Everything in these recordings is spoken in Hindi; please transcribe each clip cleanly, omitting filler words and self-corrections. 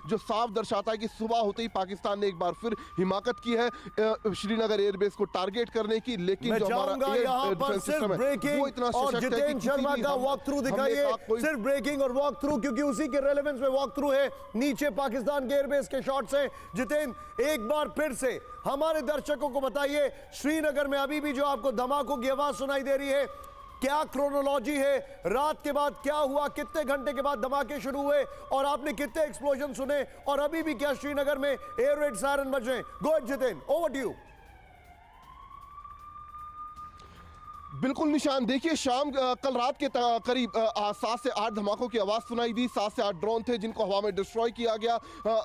जो साफ दर्शाता है कि सुबह होते ही पाकिस्तान ने एक बार फिर हिमाकत की है श्रीनगर एयरबेस को टारगेट करने की। लेकिन जो हमारा यहाँ पर सिर्फ ब्रेकिंग और जितेंद्र शर्मा का वॉक थ्रू दिखाइए, सिर्फ ब्रेकिंग और वॉक थ्रू, क्योंकि उसी के रेलेवेंस में वॉक थ्रू है। नीचे पाकिस्तान के एयरबेस के शॉट्स हैं। जितेंद्र, एक बार फिर से हमारे दर्शकों को बताइए, श्रीनगर में अभी भी जो आपको धमाकों की आवाज सुनाई दे रही है, क्या क्रोनोलॉजी है? रात के बाद क्या हुआ? कितने घंटे के बाद धमाके शुरू हुए और आपने कितने एक्सप्लोजन सुने? और अभी भी क्या श्रीनगर में एयर रेड सायरन बज रहे हैं? Go ahead Jitendra, over to you. बिल्कुल निशान, देखिए शाम कल रात के करीब 7 से 8 धमाकों की आवाज सुनाई दी। 7 से 8 ड्रोन थे जिनको हवा में डिस्ट्रॉय किया गया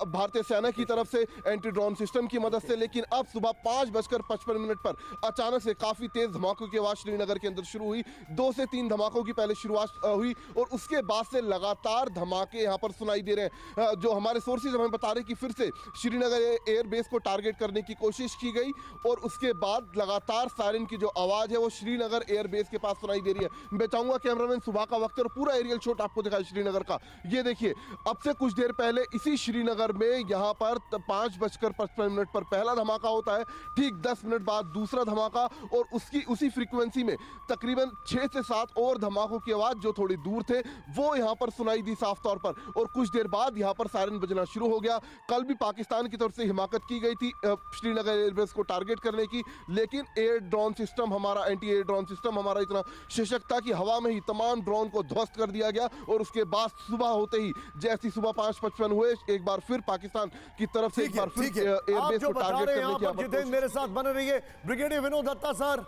भारतीय सेना की तरफ से एंटी ड्रोन सिस्टम की मदद से। लेकिन अब सुबह 5:55 पर अचानक से काफी तेज धमाकों की आवाज श्रीनगर के अंदर शुरू हुई। 2 से 3 धमाकों की पहले शुरुआत हुई और उसके बाद से लगातार धमाके यहाँ पर सुनाई दे रहे हैं। जो हमारे सोर्सेज हमें बता रहे कि फिर से श्रीनगर एयरबेस को टारगेट करने की कोशिश की गई और उसके बाद लगातार सायरन की जो आवाज है वो श्रीनगर एयरबेस के पास सुनाई दे रही है। मैं चाहूंगा कैमरामैन सुबह का वक्त और पूरा एरियल शॉट आपको दिखाए श्रीनगर का। ये देखिए, अब से कुछ देर पहले इसी श्रीनगर में यहां पर 5:55 पर पहला धमाका होता है। ठीक 10 मिनट बाद दूसरा धमाका और उसी फ्रीक्वेंसी में तकरीबन 6 से 7 और धमाकों की आवाज जो थोड़ी दूर थे वो यहां पर सुनाई दी साफ तौर पर। और कुछ देर बाद यहां पर सायरन बजना शुरू हो गया। कल भी पाकिस्तान की तरफ से हिमाकत की गई थी श्रीनगर एयरबेस को टारगेट करने की, लेकिन एयर ड्रोन सिस्टम हमारा, एंटी एयर ड्रोन सिस्टम हमारा इतना सशक्त था कि हवा में ही तमाम ड्रोन को ध्वस्त कर दिया गया। और उसके बाद सुबह होते ही जैसी सुबह 5:55 हुए, एक बार फिर पाकिस्तान की तरफ से एक बार फिर एयरबेस को टारगेट करने की। मेरे साथ बने रहिए। ब्रिगेडियर विनोद दत्ता सर,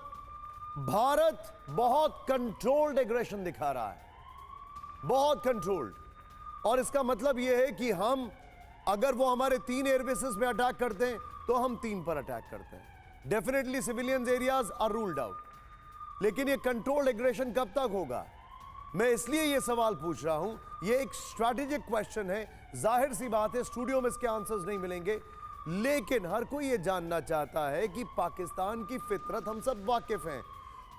भारत बहुत कंट्रोल्ड एग्रेशन दिखा रहा है, बहुत कंट्रोल्ड, और इसका मतलब यह है कि हम अगर वो हमारे 3 एयरबेसेस में अटैक करते हैं तो हम 3 पर अटैक करते हैं। Definitely civilians areas are ruled out, लेकिन ये कंट्रोल्ड एग्रेशन कब तक होगा? मैं इसलिए ये सवाल पूछ रहा हूं, ये एक स्ट्रैटेजिक क्वेश्चन है। जाहिर सी बात है स्टूडियो में इसके आंसर्स नहीं मिलेंगे, लेकिन हर कोई ये जानना चाहता है कि पाकिस्तान की फितरत हम सब वाकिफ हैं।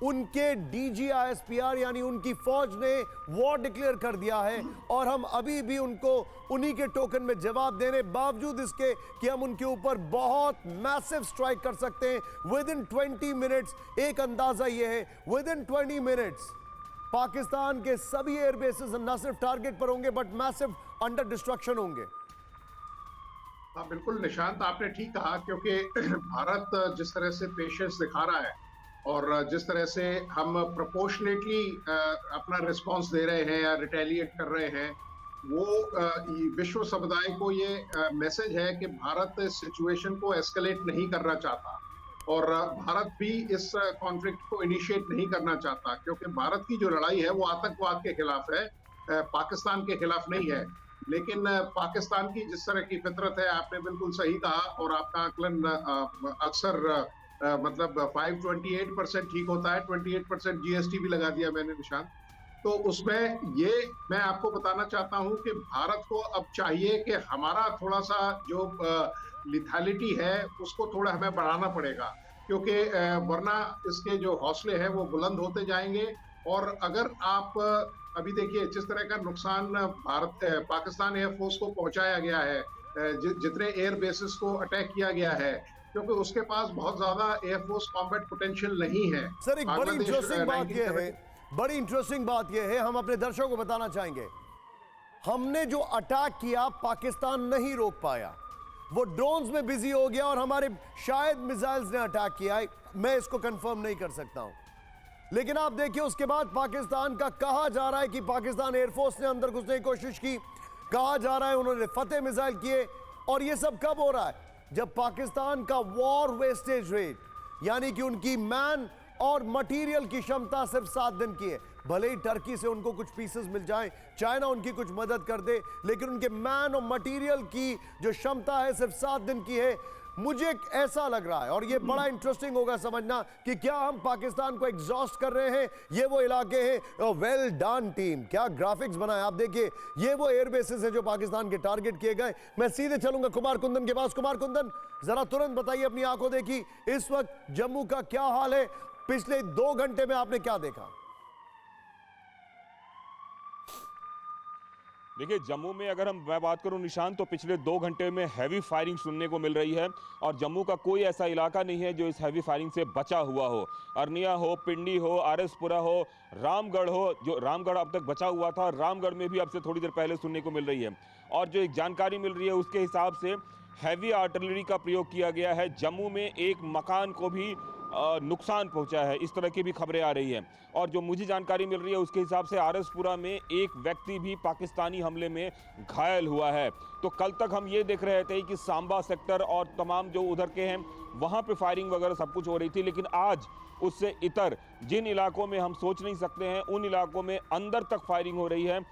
उनके DGISPR यानी उनकी फौज ने वॉर डिक्लेयर कर दिया है और हम अभी भी उनको उन्हीं के टोकन में जवाब देने बावजूद इसके कि हम उनके ऊपर बहुत मैसिव स्ट्राइक कर सकते हैं विद इन 20 मिनट्स। एक अंदाजा यह है विद इन 20 मिनट्स पाकिस्तान के सभी एयरबेसेस न सिर्फ टारगेट पर होंगे बट मैसिव अंडर डिस्ट्रक्शन होंगे। हाँ बिल्कुल निशांत, आपने ठीक कहा, क्योंकि भारत जिस तरह से पेशेंस दिखा रहा है और जिस तरह से हम प्रोपोर्शनेटली अपना रिस्पांस दे रहे हैं या रिटेलिएट कर रहे हैं, वो विश्व समुदाय को ये मैसेज है कि भारत इस सिचुएशन को एस्केलेट नहीं करना चाहता और भारत भी इस कॉन्फ्लिक्ट को इनिशिएट नहीं करना चाहता, क्योंकि भारत की जो लड़ाई है वो आतंकवाद के खिलाफ है, पाकिस्तान के खिलाफ नहीं है। लेकिन पाकिस्तान की जिस तरह की फितरत है, आपने बिल्कुल सही कहा और आपका आकलन अक्सर मतलब 528% ठीक होता है, 28% GST भी लगा दिया मैंने निशान। तो उसमें ये मैं आपको बताना चाहता हूं कि भारत को अब चाहिए कि हमारा थोड़ा सा जो लिथैलिटी है उसको थोड़ा हमें बढ़ाना पड़ेगा, क्योंकि वरना इसके जो हौसले हैं वो बुलंद होते जाएंगे। और अगर आप अभी देखिए जिस तरह का नुकसान पाकिस्तान एयरफोर्स को पहुंचाया गया है, जितने एयर बेसिस को अटैक किया गया है, क्योंकि उसके पास बहुत ज्यादा एयरफोर्स कॉम्बैट पोटेंशियल नहीं है। सर एक बड़ी इंटरेस्टिंग बात यह है, बड़ी इंटरेस्टिंग बात यह है, हम अपने दर्शकों को बताना चाहेंगे, हमने जो अटैक किया पाकिस्तान नहीं रोक पाया, वो ड्रोन्स में बिजी हो गया और हमारे शायद मिसाइल्स ने अटैक किया। मैं इसको कंफर्म नहीं कर सकता हूं, लेकिन आप देखिए उसके बाद पाकिस्तान का कहा जा रहा है कि पाकिस्तान एयरफोर्स ने अंदर घुसने की कोशिश की, कहा जा रहा है उन्होंने फतेह मिसाइल किए। और ये सब कब हो रहा है? जब पाकिस्तान का वॉर वेस्टेज रेट यानी कि उनकी मैन और मटेरियल की क्षमता सिर्फ 7 दिन की है। भले ही टर्की से उनको कुछ पीसेस मिल जाएं, चाइना उनकी कुछ मदद कर दे, लेकिन उनके मैन और मटेरियल की जो क्षमता है सिर्फ 7 दिन की है। मुझे ऐसा लग रहा है और ये बड़ा इंटरेस्टिंग होगा समझना कि क्या हम पाकिस्तान को एग्जॉस्ट कर रहे हैं। ये वो इलाके हैं, वेल डन टीम, क्या ग्राफिक्स बनाए आप देखिए। ये वो एयरबेसेस हैं जो पाकिस्तान के टारगेट किए गए। मैं सीधे चलूंगा कुमार कुंदन के पास। कुमार कुंदन, जरा तुरंत बताइए, अपनी आंखों देखी इस वक्त जम्मू का क्या हाल है, पिछले 2 घंटे में आपने क्या देखा? देखिए जम्मू में अगर मैं बात करूं निशान, तो पिछले 2 घंटे में हैवी फायरिंग सुनने को मिल रही है और जम्मू का कोई ऐसा इलाका नहीं है जो इस हैवी फायरिंग से बचा हुआ हो। अरनिया हो, पिंडी हो, आरएसपुरा हो, रामगढ़ हो, जो रामगढ़ अब तक बचा हुआ था, रामगढ़ में भी अब से थोड़ी देर पहले सुनने को मिल रही है। और जो एक जानकारी मिल रही है उसके हिसाब से हैवी आर्टिलरी का प्रयोग किया गया है। जम्मू में एक मकान को भी नुकसान पहुंचा है, इस तरह की भी खबरें आ रही हैं। और जो मुझे जानकारी मिल रही है उसके हिसाब से आरएसपुरा में एक व्यक्ति भी पाकिस्तानी हमले में घायल हुआ है। तो कल तक हम ये देख रहे थे कि सांबा सेक्टर और तमाम जो उधर के हैं वहां पे फायरिंग वगैरह सब कुछ हो रही थी, लेकिन आज उससे इतर जिन इलाकों में हम सोच नहीं सकते हैं उन इलाकों में अंदर तक फायरिंग हो रही है।